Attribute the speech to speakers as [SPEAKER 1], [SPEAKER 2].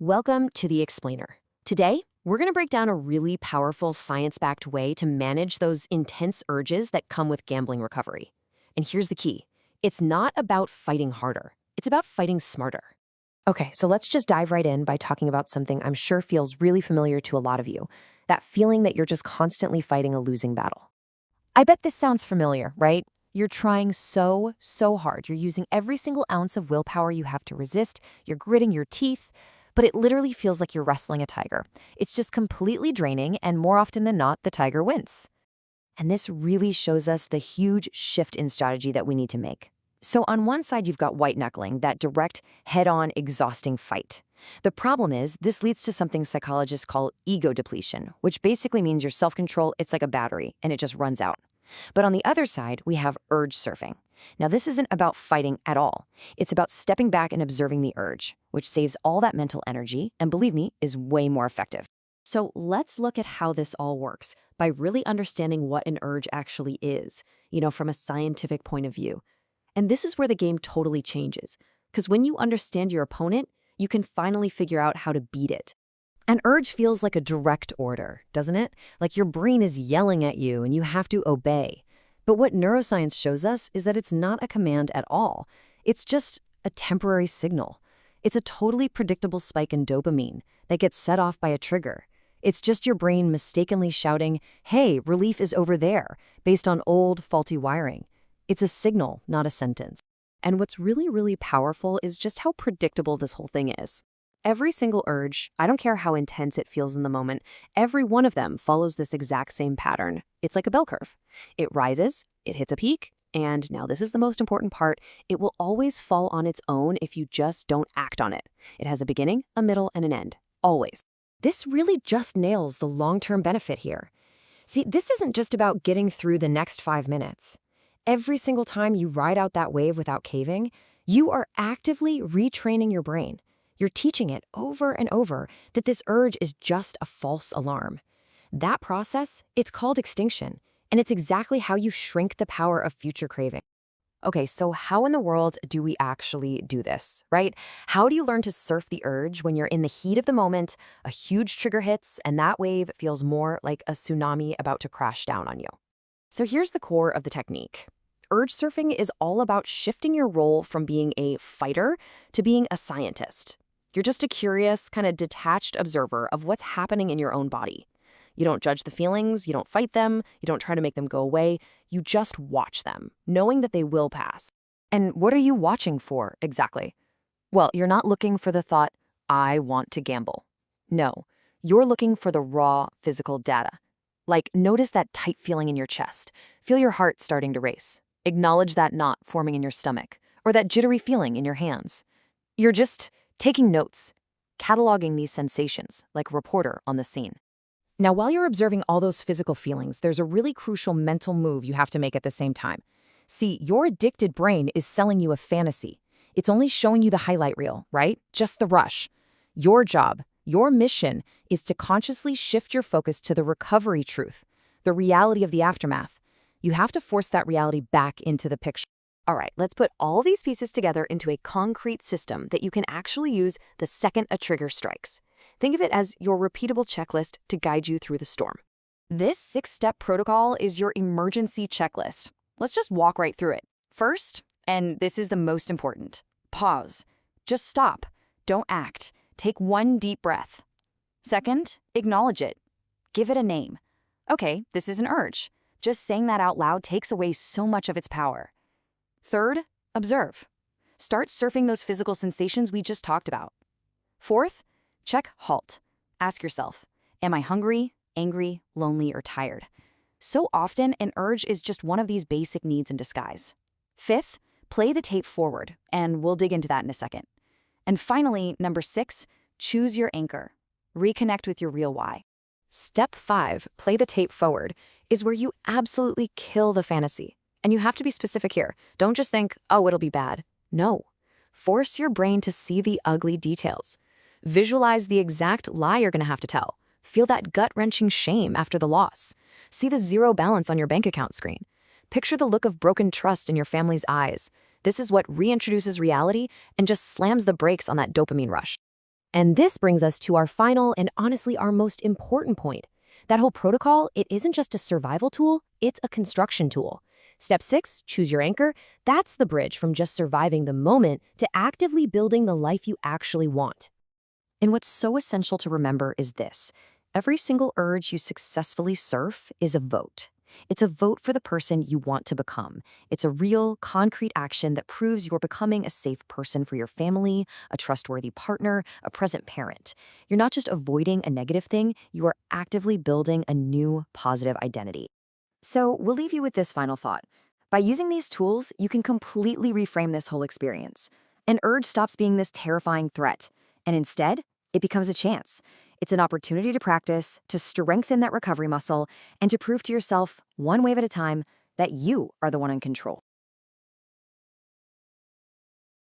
[SPEAKER 1] Welcome to The Explainer. Today, we're going to break down a really powerful science-backed way to manage those intense urges that come with gambling recovery. And here's the key. It's not about fighting harder. It's about fighting smarter. Okay, so let's just dive right in by talking about something I'm sure feels really familiar to a lot of you. That feeling that you're just constantly fighting a losing battle. I bet this sounds familiar, right? You're trying so hard. You're using every single ounce of willpower you have to resist. You're gritting your teeth. But it literally feels like you're wrestling a tiger. It's just completely draining, and more often than not, the tiger wins. And this really shows us the huge shift in strategy that we need to make. So on one side, you've got white knuckling, that direct, head-on, exhausting fight. The problem is, this leads to something psychologists call ego depletion, which basically means your self-control, it's like a battery, and it just runs out. But on the other side, we have urge surfing. Now, this isn't about fighting at all. It's about stepping back and observing the urge, which saves all that mental energy, and believe me, is way more effective. So let's look at how this all works by really understanding what an urge actually is, from a scientific point of view. And this is where the game totally changes, because when you understand your opponent, you can finally figure out how to beat it. An urge feels like a direct order, doesn't it? Like your brain is yelling at you and you have to obey. But what neuroscience shows us is that it's not a command at all. It's just a temporary signal. It's a totally predictable spike in dopamine that gets set off by a trigger. It's just your brain mistakenly shouting, "Hey, relief is over there," based on old, faulty wiring. It's a signal, not a sentence. And what's really powerful is just how predictable this whole thing is. Every single urge, I don't care how intense it feels in the moment, every one of them follows this exact same pattern. It's like a bell curve. It rises, it hits a peak, and now this is the most important part, it will always fall on its own if you just don't act on it. It has a beginning, a middle, and an end. Always. This really just nails the long-term benefit here. See, this isn't just about getting through the next 5 minutes. Every single time you ride out that wave without caving, you are actively retraining your brain. You're teaching it over and over that this urge is just a false alarm. That process, it's called extinction, and it's exactly how you shrink the power of future craving. Okay, so how in the world do we actually do this, right? How do you learn to surf the urge when you're in the heat of the moment, a huge trigger hits, and that wave feels more like a tsunami about to crash down on you? So here's the core of the technique. Urge surfing is all about shifting your role from being a fighter to being a scientist. You're just a curious, kind of detached observer of what's happening in your own body. You don't judge the feelings, you don't fight them, you don't try to make them go away, you just watch them, knowing that they will pass. And what are you watching for, exactly? Well, you're not looking for the thought, "I want to gamble." No, you're looking for the raw physical data. Like, notice that tight feeling in your chest. Feel your heart starting to race. Acknowledge that knot forming in your stomach, or that jittery feeling in your hands. You're just taking notes, cataloging these sensations like a reporter on the scene. Now, while you're observing all those physical feelings, there's a really crucial mental move you have to make at the same time. See, your addicted brain is selling you a fantasy. It's only showing you the highlight reel, right? Just the rush. Your job, your mission, is to consciously shift your focus to the recovery truth, the reality of the aftermath. You have to force that reality back into the picture. All right, let's put all these pieces together into a concrete system that you can actually use the second a trigger strikes. Think of it as your repeatable checklist to guide you through the storm. This 6-step protocol is your emergency checklist. Let's just walk right through it. First, and this is the most important, pause. Just stop. Don't act. Take one deep breath. Second, acknowledge it. Give it a name. Okay, this is an urge. Just saying that out loud takes away so much of its power. Third, observe. Start surfing those physical sensations we just talked about. Fourth, check HALT. Ask yourself, am I hungry, angry, lonely, or tired? So often, an urge is just one of these basic needs in disguise. Fifth, play the tape forward, and we'll dig into that in a second. And finally, number 6, choose your anchor. Reconnect with your real why. Step 5, play the tape forward, is where you absolutely kill the fantasy. And you have to be specific here. Don't just think, oh, it'll be bad. No. Force your brain to see the ugly details. Visualize the exact lie you're going to have to tell. Feel that gut-wrenching shame after the loss. See the zero balance on your bank account screen. Picture the look of broken trust in your family's eyes. This is what reintroduces reality and just slams the brakes on that dopamine rush. And this brings us to our final and honestly our most important point. That whole protocol, it isn't just a survival tool, it's a construction tool. Step 6, choose your anchor. That's the bridge from just surviving the moment to actively building the life you actually want. And what's so essential to remember is this. Every single urge you successfully surf is a vote. It's a vote for the person you want to become. It's a real, concrete action that proves you're becoming a safe person for your family, a trustworthy partner, a present parent. You're not just avoiding a negative thing, you are actively building a new, positive identity. So we'll leave you with this final thought. By using these tools, you can completely reframe this whole experience. An urge stops being this terrifying threat, and instead, it becomes a chance. It's an opportunity to practice, to strengthen that recovery muscle, and to prove to yourself, one wave at a time, that you are the one in control.